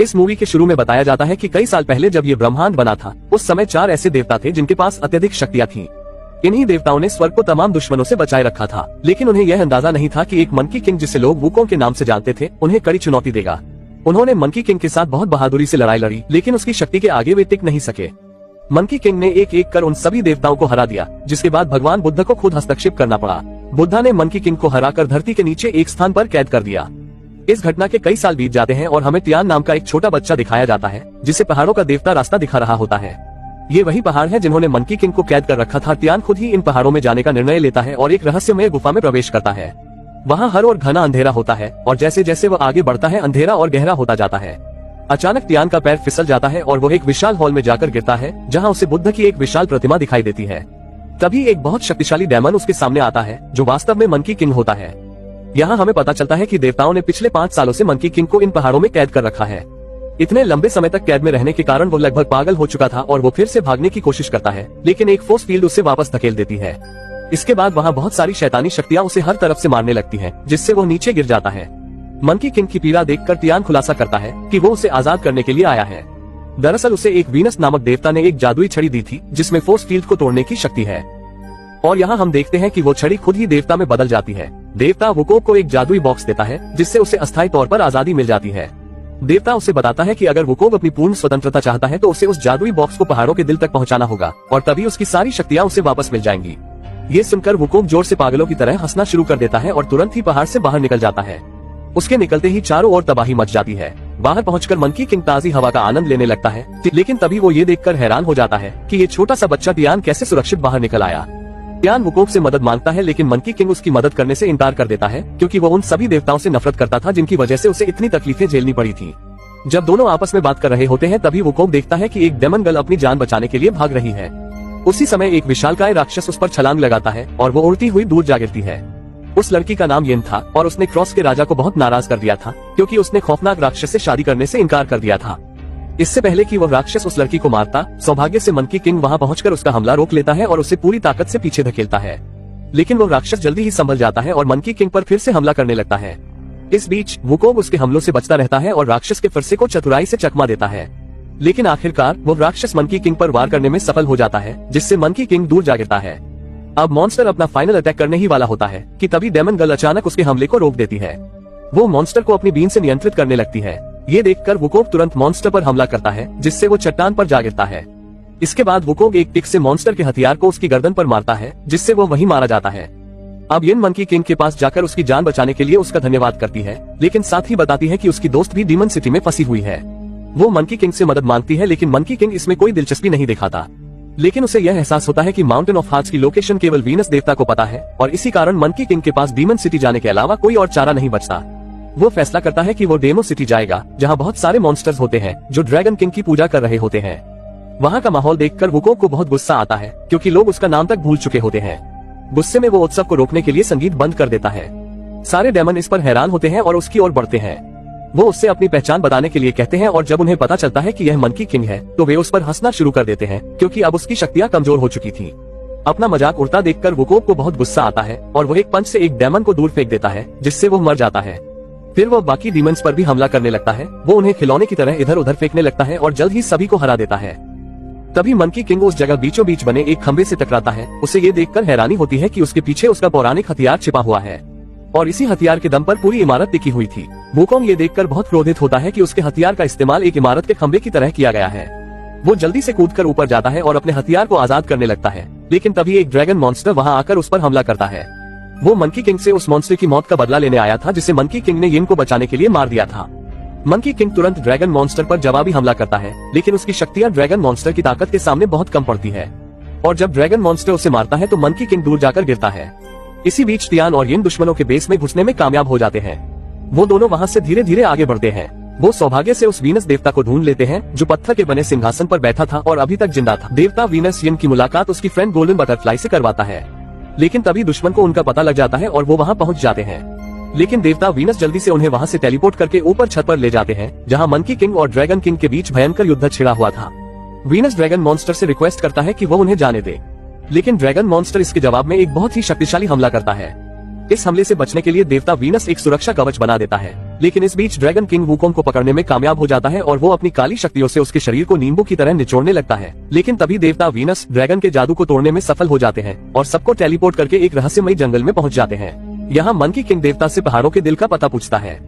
इस मूवी के शुरू में बताया जाता है कि कई साल पहले जब ये ब्रह्मांड बना था, उस समय 4 ऐसे देवता थे जिनके पास अत्यधिक शक्तियां थीं। इन्हीं देवताओं ने स्वर्ग को तमाम दुश्मनों से बचाए रखा था, लेकिन उन्हें यह अंदाजा नहीं था कि एक मंकी किंग, जिसे लोग वुकोंग के नाम से जानते थे, उन्हें कड़ी चुनौती देगा। उन्होंने मंकी किंग के साथ बहुत बहादुरी से लड़ाई लड़ी, लेकिन उसकी शक्ति के आगे वे टिक नहीं सके। मंकी किंग ने एक एक कर उन सभी देवताओं को हरा दिया, जिसके बाद भगवान बुद्ध को खुद हस्तक्षेप करना पड़ा। बुद्धा ने मंकी किंग को हराकर धरती के नीचे एक स्थान पर कैद कर दिया। इस घटना के कई साल बीत जाते हैं और हमें टियान नाम का एक छोटा बच्चा दिखाया जाता है, जिसे पहाड़ों का देवता रास्ता दिखा रहा होता है। ये वही पहाड़ है जिन्होंने मंकी किंग को कैद कर रखा था। टियान खुद ही इन पहाड़ों में जाने का निर्णय लेता है और एक रहस्यमय गुफा में प्रवेश करता है। वहाँ हर ओर घना अंधेरा होता है और जैसे जैसे वह आगे बढ़ता है, अंधेरा और गहरा होता जाता है। अचानक टियान का पैर फिसल जाता है और वो एक विशाल हॉल में जाकर गिरता है, जहाँ उसे बुद्ध की एक विशाल प्रतिमा दिखाई देती है। तभी एक बहुत शक्तिशाली डेमन उसके सामने आता है, जो वास्तव में मंकी किंग होता है। यहाँ हमें पता चलता है कि देवताओं ने पिछले 5 सालों से मंकी किंग को इन पहाड़ों में कैद कर रखा है। इतने लंबे समय तक कैद में रहने के कारण वो लगभग पागल हो चुका था और वो फिर से भागने की कोशिश करता है, लेकिन एक फोर्स फील्ड उसे वापस धकेल देती है। इसके बाद वहाँ बहुत सारी शैतानी शक्तियाँ उसे हर तरफ से मारने लगती हैं, जिससे वो नीचे गिर जाता है। मंकी किंग की पीड़ा देखकर टियान खुलासा करता है कि वो उसे आजाद करने के लिए आया है। दरअसल उसे एक वीनस नामक देवता ने एक जादुई छड़ी दी थी, जिसमें फोर्स फील्ड को तोड़ने की शक्ति है। और यहाँ हम देखते हैं कि वो छड़ी खुद ही देवता में बदल जाती है। देवता वुकोंग को एक जादुई बॉक्स देता है, जिससे उसे अस्थायी तौर पर आजादी मिल जाती है। देवता उसे बताता है कि अगर वुकोंग अपनी पूर्ण स्वतंत्रता चाहता है तो उसे उस जादुई बॉक्स को पहाड़ों के दिल तक पहुँचाना होगा और तभी उसकी सारी शक्तियाँ उसे वापस मिल जाएंगी। ये सुनकर वुकोंग जोर से पागलों की तरह हंसना शुरू कर देता है और तुरंत ही पहाड़ से बाहर निकल जाता है। उसके निकलते ही चारों ओर तबाही मच जाती है। बाहर पहुंचकर मंकी किंग ताजी हवा का आनंद लेने लगता है, लेकिन तभी वो ये देखकर हैरान हो जाता है कि ये छोटा सा बच्चा टियान कैसे सुरक्षित बाहर निकल आया। टियान वुकोंग से मदद मांगता है, लेकिन मंकी किंग उसकी मदद करने से इनकार कर देता है, क्योंकि वो उन सभी देवताओं से नफरत करता था जिनकी वजह से उसे इतनी तकलीफें झेलनी पड़ी थी। जब दोनों आपस में बात कर रहे होते हैं, तभी वुकोंग देखता है कि एक डेमन गर्ल अपनी जान बचाने के लिए भाग रही है। उसी समय एक विशालकाय राक्षस उस पर छलांग लगाता है और वो उड़ती हुई दूर जा गिरती है। उस लड़की का नाम येन था और उसने क्रॉस के राजा को बहुत नाराज कर दिया था, क्योंकि उसने खौफनाक राक्षस से शादी करने से इनकार कर दिया था। इससे पहले कि वह राक्षस उस लड़की को मारता, सौभाग्य से मंकी किंग वहां पहुंचकर उसका हमला रोक लेता है और उसे पूरी ताकत से पीछे धकेलता है। लेकिन वो राक्षस जल्दी ही संभल जाता है और मंकी किंग पर फिर से हमला करने लगता है। इस बीच वुकोंग उसके हमलों से बचता रहता है और राक्षस के फरसे को चतुराई से चकमा देता है। लेकिन आखिरकार वो राक्षस मंकी किंग पर वार करने में सफल हो जाता है, जिससे मंकी किंग दूर जा गिरता है। अब मॉन्स्टर अपना फाइनल अटैक करने ही वाला होता है कि तभी डेमन गर्ल अचानक उसके हमले को रोक देती है। वो मॉन्स्टर को अपनी बीन से नियंत्रित करने लगती है। ये देखकर वुकोंग तुरंत मॉन्स्टर पर हमला करता है, जिससे वो चट्टान पर जा गिरता है। इसके बाद वुकोंग एक टिक से मॉन्स्टर के हथियार को उसकी गर्दन पर मारता है, जिससे वो वहीं मारा जाता है। अब येन मंकी किंग के पास जाकर उसकी जान बचाने के लिए उसका धन्यवाद करती है, लेकिन साथ ही बताती है कि उसकी दोस्त भी डीमन सिटी में फंसी हुई है। वो मंकी किंग से मदद मांगती है, लेकिन मंकी किंग इसमें कोई दिलचस्पी नहीं दिखाता। लेकिन उसे यह एहसास होता है कि माउंटेन ऑफ हार्ट्स की लोकेशन केवल वीनस देवता को पता है और इसी कारण मंकी किंग के पास डीमन सिटी जाने के अलावा कोई और चारा नहीं बचता। वो फैसला करता है कि वो डेमो सिटी जाएगा, जहाँ बहुत सारे मॉन्स्टर्स होते हैं जो ड्रैगन किंग की पूजा कर रहे होते हैं। वहाँ का माहौल देखकर वुकोंग को बहुत गुस्सा आता है, क्योंकि लोग उसका नाम तक भूल चुके होते हैं। गुस्से में वो उत्सव को रोकने के लिए संगीत बंद कर देता है। सारे डेमन इस पर हैरान होते हैं और उसकी ओर बढ़ते हैं। वो उससे अपनी पहचान बताने के लिए कहते हैं और जब उन्हें पता चलता है कि यह मंकी किंग है, तो वे उस पर हंसना शुरू कर देते हैं, क्योंकि अब उसकी शक्तियां कमजोर हो चुकी थी। अपना मजाक उड़ता देखकर वुकोंग को बहुत गुस्सा आता है और वो एक पंच से एक डेमन को दूर फेंक देता है, जिससे वो मर जाता है। फिर वो बाकी डीमंस पर भी हमला करने लगता है। वो उन्हें खिलौने की तरह इधर उधर फेंकने लगता है और जल्द ही सभी को हरा देता है। तभी मंकी किंग उस जगह बीचों बीच बने एक खंबे से टकराता है। उसे ये देखकर हैरानी होती है कि उसके पीछे उसका पौराणिक हथियार छिपा हुआ है और इसी हथियार के दम पर पूरी इमारत टिकी हुई थी। वुकोंग ये देखकर बहुत क्रोधित होता है कि उसके हथियार का इस्तेमाल एक इमारत के खंबे की तरह किया गया है। वो जल्दी से कूदकर ऊपर जाता है और अपने हथियार को आजाद करने लगता है, लेकिन तभी एक ड्रैगन मॉन्स्टर वहाँ आकर उस पर हमला करता है। वो मंकी किंग से उस मॉन्स्टर की मौत का बदला लेने आया था, जिसे मंकी किंग ने येन को बचाने के लिए मार दिया था। मंकी किंग तुरंत ड्रैगन मॉन्स्टर पर जवाबी हमला करता है, लेकिन उसकी शक्तियां ड्रैगन मॉन्स्टर की ताकत के सामने बहुत कम पड़ती है और जब ड्रैगन मॉन्स्टर उसे मारता है तो मंकी किंग दूर जाकर गिरता है। इसी बीच टियान और येन दुश्मनों के बेस में घुसने में कामयाब हो जाते हैं। वो दोनों वहाँ से धीरे धीरे आगे बढ़ते हैं। वो सौभाग्य से उस वीनस देवता को ढूंढ लेते हैं, जो पत्थर के बने सिंहासन पर बैठा था और अभी तक जिंदा था। देवता वीनस येन की मुलाकात उसकी फ्रेंड गोल्डन बटरफ्लाई से करवाता है, लेकिन तभी दुश्मन को उनका पता लग जाता है और वो वहाँ पहुँच जाते हैं। लेकिन देवता वीनस जल्दी से उन्हें वहाँ से टेलीपोर्ट करके ऊपर छत पर ले जाते हैं, जहाँ मंकी किंग और ड्रैगन किंग के बीच भयंकर युद्ध छिड़ा हुआ था। वीनस ड्रैगन मॉन्स्टर से रिक्वेस्ट करता है कि वो उन्हें जाने दे, लेकिन ड्रैगन मॉन्स्टर इसके जवाब में एक बहुत ही शक्तिशाली हमला करता है। इस हमले से बचने के लिए देवता वीनस एक सुरक्षा कवच बना देता है। लेकिन इस बीच ड्रैगन किंग वुकोंग को पकड़ने में कामयाब हो जाता है और वो अपनी काली शक्तियों से उसके शरीर को नींबू की तरह निचोड़ने लगता है। लेकिन तभी देवता वीनस ड्रैगन के जादू को तोड़ने में सफल हो जाते हैं और सबको टेलीपोर्ट करके एक रहस्यमयी जंगल में पहुंच जाते हैं। यहाँ मंकी किंग देवता से पहाड़ों के दिल का पता पूछता है।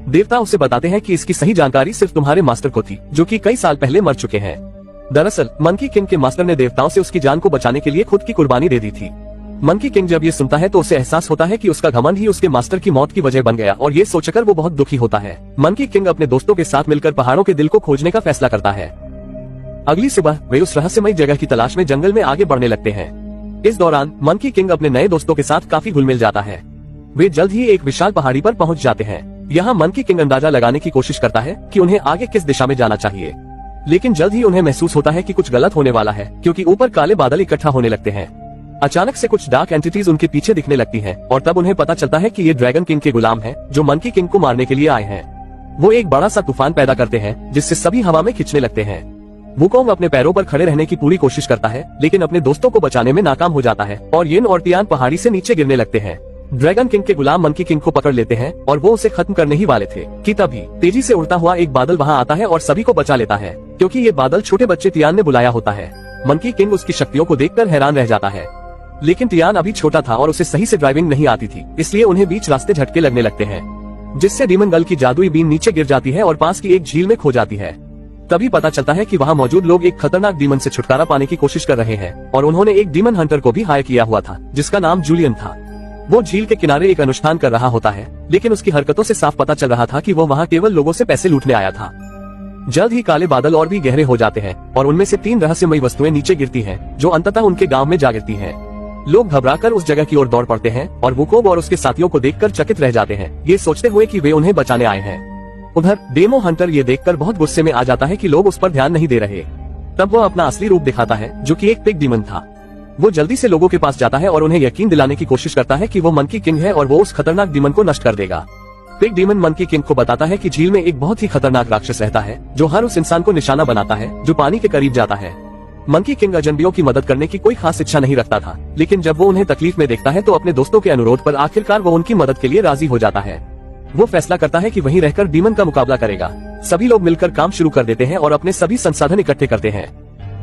देवता उसे बताते हैं कि इसकी सही जानकारी सिर्फ तुम्हारे मास्टर को थी, जो कि कई साल पहले मर चुके हैं। दरअसल मंकी किंग के मास्टर ने देवताओं से उसकी जान को बचाने के लिए खुद की कुर्बानी दे दी थी। मंकी किंग जब ये सुनता है तो उसे एहसास होता है कि उसका घमंड ही उसके मास्टर की मौत की वजह बन गया और ये सोचकर वो बहुत दुखी होता है। मंकी किंग अपने दोस्तों के साथ मिलकर पहाड़ों के दिल को खोजने का फैसला करता है। अगली सुबह वे उस रहस्यमयी जगह की तलाश में जंगल में आगे बढ़ने लगते हैं। इस दौरान मंकी किंग अपने नए दोस्तों के साथ काफी घुल मिल जाता है। वे जल्द ही एक विशाल पहाड़ी पर पहुंच जाते हैं। यहाँ मंकी किंग अंदाजा लगाने की कोशिश करता है कि उन्हें आगे किस दिशा में जाना चाहिए, लेकिन जल्द ही उन्हें महसूस होता है कि कुछ गलत होने वाला है, क्योंकि ऊपर काले बादल इकट्ठा होने लगते हैं। अचानक से कुछ डार्क एंटिटीज उनके पीछे दिखने लगती हैं और तब उन्हें पता चलता है कि ये ड्रैगन किंग के गुलाम हैं, जो मंकी किंग को मारने के लिए आए हैं। वो एक बड़ा सा तूफान पैदा करते हैं जिससे सभी हवा में खिंचने लगते हैं। वुकोंग अपने पैरों पर खड़े रहने की पूरी कोशिश करता है, लेकिन अपने दोस्तों को बचाने में नाकाम हो जाता है और यिन और टियान पहाड़ी से नीचे गिरने लगते हैं। ड्रैगन किंग के गुलाम मंकी किंग को पकड़ लेते हैं और वो उसे खत्म करने ही वाले थे कि तभी तेजी से उड़ता हुआ एक बादल वहाँ आता है और सभी को बचा लेता है, क्योंकि ये बादल छोटे बच्चे टियान ने बुलाया होता है। मंकी किंग उसकी शक्तियों को देखकर हैरान रह जाता है, लेकिन टियान अभी छोटा था और उसे सही से ड्राइविंग नहीं आती थी, इसलिए उन्हें बीच रास्ते झटके लगने लगते हैं, जिससे डीमन गर्ल की जादुई बीन नीचे गिर जाती है और पास की एक झील में खो जाती है। तभी पता चलता है कि वहाँ मौजूद लोग एक खतरनाक डीमन से छुटकारा पाने की कोशिश कर रहे हैं और उन्होंने एक डीमन हंटर को भी हायर किया हुआ था, जिसका नाम जूलियन था। वो झील के किनारे एक अनुष्ठान कर रहा होता है, लेकिन उसकी हरकतों से साफ पता चल रहा था कि वो वहाँ केवल लोगों से पैसे लूटने आया था। जल्द ही काले बादल और भी गहरे हो जाते हैं और उनमें से 3 रहस्यमयी वस्तुएं नीचे गिरती हैं, जो अंततः उनके गांव में जा गिरती हैं। लोग घबराकर उस जगह की ओर दौड़ पड़ते हैं और वुकोंग और उसके साथियों को देखकर चकित रह जाते हैं, ये सोचते हुए कि वे उन्हें बचाने आए हैं। उधर डेमो हंटर ये देखकर बहुत गुस्से में आ जाता है कि लोग उस पर ध्यान नहीं दे रहे। तब वो अपना असली रूप दिखाता है, जो कि एक पिग डीमन था। वो जल्दी से लोगों के पास जाता है और उन्हें यकीन दिलाने की कोशिश करता है कि वो मंकी किंग है और वो उस खतरनाक डीमन को नष्ट कर देगा। पिग डीमन मंकी किंग को बताता है कि झील में एक बहुत ही खतरनाक राक्षस रहता है, जो हर उस इंसान को निशाना बनाता है जो पानी के करीब जाता है। मंकी किंग अजनबियों की मदद करने की कोई खास इच्छा नहीं रखता था, लेकिन जब वो उन्हें तकलीफ में देखता है तो अपने दोस्तों के अनुरोध पर आखिरकार वो उनकी मदद के लिए राजी हो जाता है। वो फैसला करता है कि वहीं रहकर डीमन का मुकाबला करेगा। सभी लोग मिलकर काम शुरू कर देते हैं और अपने सभी संसाधन इकट्ठे करते हैं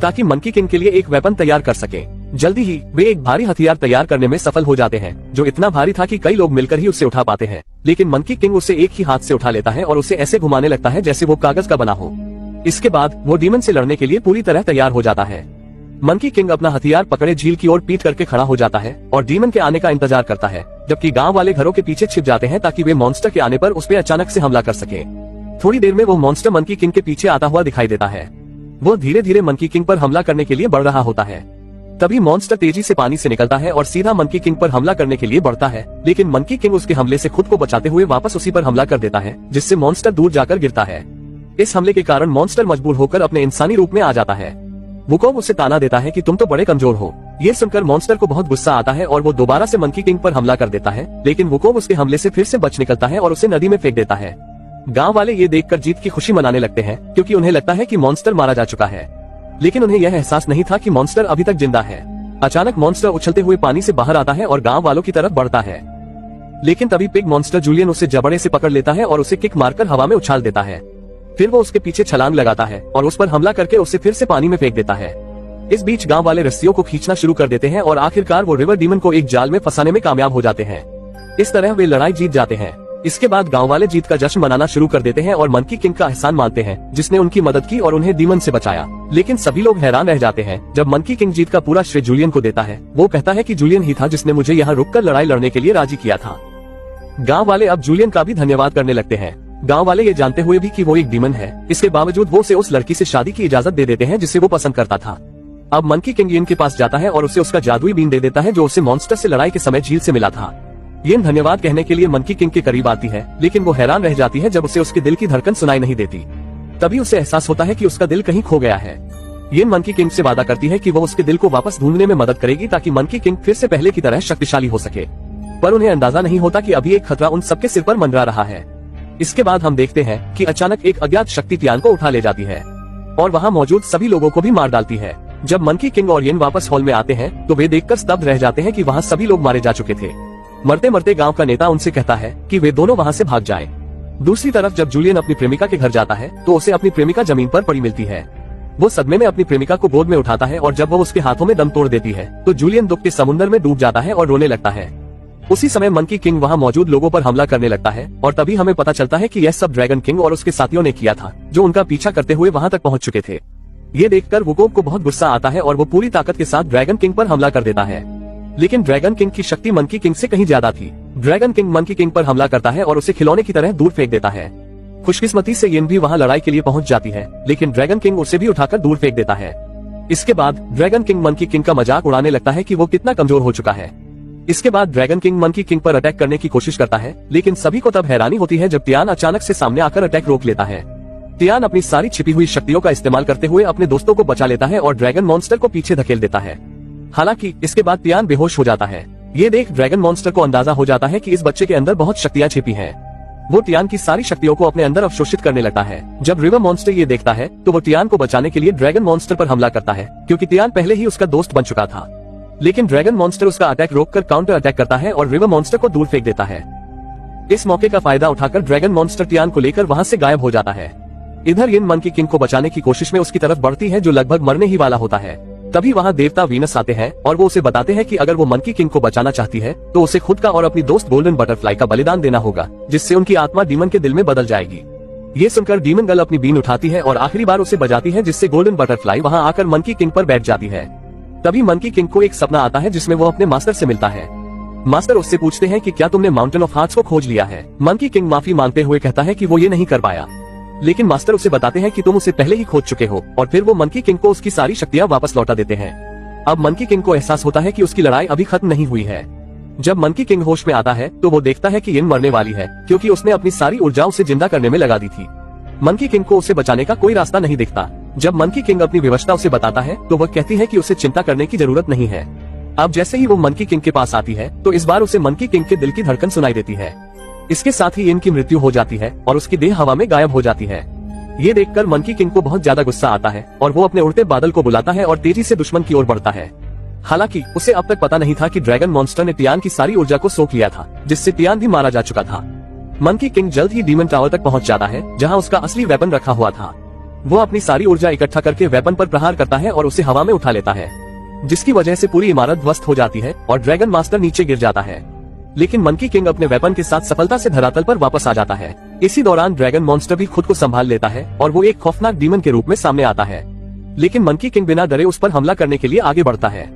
ताकि मंकी किंग के लिए एक वेपन तैयार कर सके। जल्दी ही वे एक भारी हथियार तैयार करने में सफल हो जाते हैं, जो इतना भारी था कि कई लोग मिलकर ही उसे उठा पाते हैं। लेकिन मंकी किंग उसे एक ही हाथ से उठा लेता है और उसे ऐसे घुमाने लगता है जैसे वो कागज का बना हो। इसके बाद वो डीमन से लड़ने के लिए पूरी तरह तैयार हो जाता है। मंकी किंग अपना हथियार पकड़े झील की ओर पीठ करके खड़ा हो जाता है और डीमन के आने का इंतजार करता है, जबकि गांव वाले घरों के पीछे छिप जाते हैं ताकि वे मॉन्स्टर के आने पर उस पर अचानक से हमला कर सके। थोड़ी देर में वो मॉन्स्टर मंकी किंग के पीछे आता हुआ दिखाई देता है। वो धीरे धीरे मंकी किंग पर हमला करने के लिए बढ़ रहा होता है। तभी मॉन्स्टर तेजी से पानी से निकलता है और सीधा मंकी किंग पर हमला करने के लिए बढ़ता है, लेकिन मंकी किंग उसके हमले से खुद को बचाते हुए वापस उसी पर हमला कर देता है, जिससे मॉन्स्टर दूर जाकर गिरता है। इस हमले के कारण मॉन्स्टर मजबूर होकर अपने इंसानी रूप में आ जाता है। वुकोंग उसे ताना देता है कि तुम तो बड़े कमजोर हो। ये सुनकर मॉन्स्टर को बहुत गुस्सा आता है और वो दोबारा से मंकी किंग पर हमला कर देता है, लेकिन वुकोंग उसके हमले से फिर से बच निकलता है और उसे नदी में फेंक देता है। गांव वाले ये देखकर जीत की खुशी मनाने लगते हैं, क्योंकि उन्हें लगता है कि मॉन्स्टर मारा जा चुका है, लेकिन उन्हें यह एहसास नहीं था कि मॉन्स्टर अभी तक जिंदा है। अचानक मॉन्स्टर उछलते हुए पानी से बाहर आता है और गांव वालों की तरफ बढ़ता है, लेकिन तभी पिग मॉन्स्टर जूलियन उसे जबड़े से पकड़ लेता है और उसे किक मारकर हवा में उछाल देता है। फिर वो उसके पीछे छलांग लगाता है और उस पर हमला करके उसे फिर से पानी में फेंक देता है। इस बीच गांव वाले रस्सियों को खींचना शुरू कर देते हैं और आखिरकार वो रिवर डीमन को एक जाल में फंसाने में कामयाब हो जाते हैं। इस तरह वे लड़ाई जीत जाते हैं। इसके बाद गांव वाले जीत का जश्न मनाना शुरू कर देते हैं और मंकी किंग का एहसान मानते हैं, जिसने उनकी मदद की और उन्हें डीमन से बचाया। लेकिन सभी लोग हैरान रह जाते हैं जब मंकी किंग जीत का पूरा श्रेय जूलियन को देता है। वो कहता है कि जूलियन ही था जिसने मुझे यहाँ रुककर लड़ाई लड़ने के लिए राजी किया था। गांव वाले अब जूलियन का भी धन्यवाद करने लगते हैं। गांव वाले ये जानते हुए भी कि वो एक डीमन है, इसके बावजूद वो उसे उस लड़की से शादी की इजाजत दे देते हैं जिसे वो पसंद करता था। अब मंकी किंग यिन के पास जाता है और उसे उसका जादुई बीन दे देता है जो उसे मॉन्स्टर से लड़ाई के समय झील से मिला था। यिन धन्यवाद कहने के लिए मंकी किंग के करीब आती है, लेकिन वो हैरान रह जाती है जब उसे उसके दिल की धड़कन सुनाई नहीं देती। तभी उसे एहसास होता है कि उसका दिल कहीं खो गया है। यिन मंकी किंग से वादा करती है कि वो उसके दिल को वापस ढूंढने में मदद करेगी ताकि मंकी किंग फिर से पहले की तरह शक्तिशाली हो सके। पर उन्हें अंदाजा नहीं होता कि अभी एक खतरा उन सबके सिर पर मंडरा रहा है। इसके बाद हम देखते हैं कि अचानक एक अज्ञात शक्ति टियान को उठा ले जाती है और वहाँ मौजूद सभी लोगों को भी मार डालती है। जब मंकी किंग और यिन वापस हॉल में आते हैं तो वे देखकर स्तब्ध रह जाते हैं कि वहाँ सभी लोग मारे जा चुके थे। मरते मरते गांव का नेता उनसे कहता है कि वे दोनों वहाँ से भाग जाएं। दूसरी तरफ जब जूलियन अपनी प्रेमिका के घर जाता है तो उसे अपनी प्रेमिका जमीन पर पड़ी मिलती है। वो सदमे में अपनी प्रेमिका को गोद में उठाता है और जब वो उसके हाथों में दम तोड़ देती है तो जूलियन दुख के समुद्र में डूब जाता है और रोने लगता है। उसी समय मंकी किंग वहाँ मौजूद लोगों पर हमला करने लगता है और तभी हमें पता चलता है कि यह सब ड्रैगन किंग और उसके साथियों ने किया था, जो उनका पीछा करते हुए वहाँ तक पहुँच चुके थे। ये देखकर वुकोब को बहुत गुस्सा आता है और वो पूरी ताकत के साथ ड्रैगन किंग पर हमला कर देता है। लेकिन ड्रैगन किंग की शक्ति मंकी किंग से कहीं ज्यादा थी। ड्रैगन किंग मंकी किंग पर हमला करता है और उसे खिलौने की तरह दूर फेंक देता है। खुशकिस्मती से येन भी वहाँ लड़ाई के लिए पहुँच जाती है, लेकिन ड्रैगन किंग उसे भी उठाकर दूर फेंक देता है। इसके बाद ड्रैगन किंग मंकी किंग का मजाक उड़ाने लगता है कि वो कितना कमजोर हो चुका है। इसके बाद ड्रैगन किंग मंकी किंग पर अटैक करने की कोशिश करता है, लेकिन सभी को तब हैरानी होती है जब टियान अचानक से सामने आकर अटैक रोक लेता है। टियान अपनी सारी छिपी हुई शक्तियों का इस्तेमाल करते हुए अपने दोस्तों को बचा लेता है और ड्रैगन मॉन्स्टर को पीछे धकेल देता है। हालांकि इसके बाद टियान बेहोश हो जाता है। ये देख ड्रैगन मॉन्स्टर को अंदाजा हो जाता है कि इस बच्चे के अंदर बहुत शक्तियां छिपी हैं। वो टियान की सारी शक्तियों को अपने अंदर अवशोषित करने लगता है। जब रिवर मॉन्स्टर ये देखता है तो वो टियान को बचाने के लिए ड्रैगन मॉन्स्टर पर हमला करता है, क्योंकि टियान पहले ही उसका दोस्त बन चुका था। लेकिन ड्रैगन मॉन्स्टर उसका अटैक रोककर काउंटर अटैक करता है और रिवर मॉन्स्टर को दूर फेंक देता है। इस मौके का फायदा उठाकर ड्रैगन मॉन्स्टर टियान को लेकर वहाँ से गायब हो जाता है। इधर येन मंकी किंग को बचाने की कोशिश में उसकी तरफ बढ़ती है, जो लगभग मरने ही वाला होता है। तभी वहाँ देवता वीनस आते हैं और वो उसे बताते हैं कि अगर वो मंकी किंग को बचाना चाहती है तो उसे खुद का और अपनी दोस्त गोल्डन बटरफ्लाई का बलिदान देना होगा, जिससे उनकी आत्मा डीमन के दिल में बदल जाएगी। ये सुनकर डीमन गर्ल अपनी बीन उठाती है और आखिरी बार उसे बजाती है, जिससे गोल्डन बटरफ्लाई वहाँ आकर मंकी किंग पर बैठ जाती है। तभी मंकी किंग को एक सपना आता है जिसमें वो अपने मास्टर से मिलता है। मास्टर उससे पूछते हैं कि क्या तुमने माउंटेन ऑफ हार्ट्स को खोज लिया है। मंकी किंग माफी मांगते हुए कहता है कि वो ये नहीं कर पाया, लेकिन मास्टर उसे बताते हैं कि तुम उसे पहले ही खोज चुके हो, और फिर वो मंकी किंग को उसकी सारी शक्तियां वापस लौटा देते हैं। अब मंकी किंग को एहसास होता है कि उसकी लड़ाई अभी खत्म नहीं हुई है। जब मंकी किंग होश में आता है तो वो देखता है कि येन मरने वाली है, क्योंकि उसने अपनी सारी ऊर्जा उसे जिंदा करने में लगा दी थी। मंकी किंग को उसे बचाने का कोई रास्ता नहीं दिखता। जब मंकी किंग अपनी विवशता उसे बताता है तो वह कहती है कि उसे चिंता करने की जरूरत नहीं है। अब जैसे ही वो मंकी किंग के पास आती है तो इस बार उसे मंकी किंग के दिल की धड़कन सुनाई देती है। इसके साथ ही इनकी मृत्यु हो जाती है और उसकी देह हवा में गायब हो जाती है। ये देखकर मंकी किंग को बहुत ज्यादा गुस्सा आता है और वो अपने उड़ते बादल को बुलाता है और तेजी से दुश्मन की ओर बढ़ता है। हालांकि उसे अब तक पता नहीं था कि ड्रैगन मॉन्स्टर ने टियान की सारी ऊर्जा को सोख लिया था, जिससे टियान भी मारा जा चुका था। मंकी किंग जल्द ही डीमन टावर तक पहुंच जाता है, जहां उसका असली वेपन रखा हुआ था। वो अपनी सारी ऊर्जा इकट्ठा करके वेपन पर प्रहार करता है और उसे हवा में उठा लेता है, जिसकी वजह से पूरी इमारत ध्वस्त हो जाती है और ड्रैगन मास्टर नीचे गिर जाता है। लेकिन मंकी किंग अपने वेपन के साथ सफलता से धरातल पर वापस आ जाता है। इसी दौरान ड्रैगन मॉन्स्टर भी खुद को संभाल लेता है और वो एक खौफनाक डीमन के रूप में सामने आता है। लेकिन मंकी किंग बिना डरे उस पर हमला करने के लिए आगे बढ़ता है।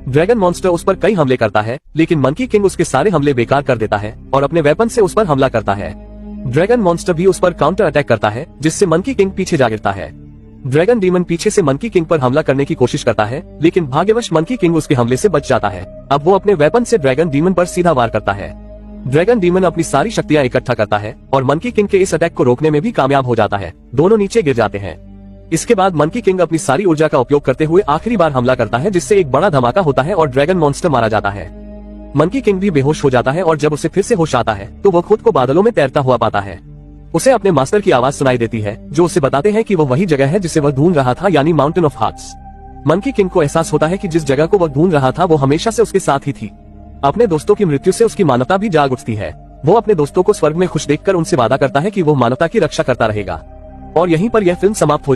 ड्रैगन मॉन्स्टर उस पर कई हमले करता है, लेकिन मंकी किंग उसके सारे हमले बेकार कर देता है और अपने वेपन से उस पर हमला करता है। ड्रैगन मॉन्स्टर भी उस पर काउंटर अटैक करता है, जिससे मंकी किंग पीछे जा गिरता है। ड्रैगन डीमन पीछे से मंकी किंग पर हमला करने की कोशिश करता है, लेकिन भाग्यवश मंकी किंग उसके हमले से बच जाता है। अब वो अपने वेपन से ड्रैगन डीमन पर सीधा वार करता है। ड्रैगन डीमन अपनी सारी शक्तियां इकट्ठा करता है और मंकी किंग के इस अटैक को रोकने में भी कामयाब हो जाता है। दोनों नीचे गिर जाते हैं। इसके बाद मंकी किंग अपनी सारी ऊर्जा का उपयोग करते हुए आखिरी बार हमला करता है, जिससे एक बड़ा धमाका होता है और ड्रैगन मॉन्स्टर मारा जाता है। मंकी किंग भी बेहोश हो जाता है और जब उसे फिर से होश आता है तो वो खुद को बादलों में तैरता हुआ पाता है। उसे अपने मास्टर की आवाज सुनाई देती है, जो उसे बताते हैं कि वो वही जगह है जिसे वह ढूंढ रहा था, यानी mountain of hearts. Monkey king को एहसास होता है कि जिस जगह को वह ढूंढ रहा था वो हमेशा से उसके साथ ही थी। अपने दोस्तों की मृत्यु से उसकी मानवता भी जाग उठती है। वो अपने दोस्तों को स्वर्ग में खुश देखकर उनसे वादा करता है कि वो मानवता की रक्षा करता रहेगा। और यहीं पर यह फिल्म समाप्त हो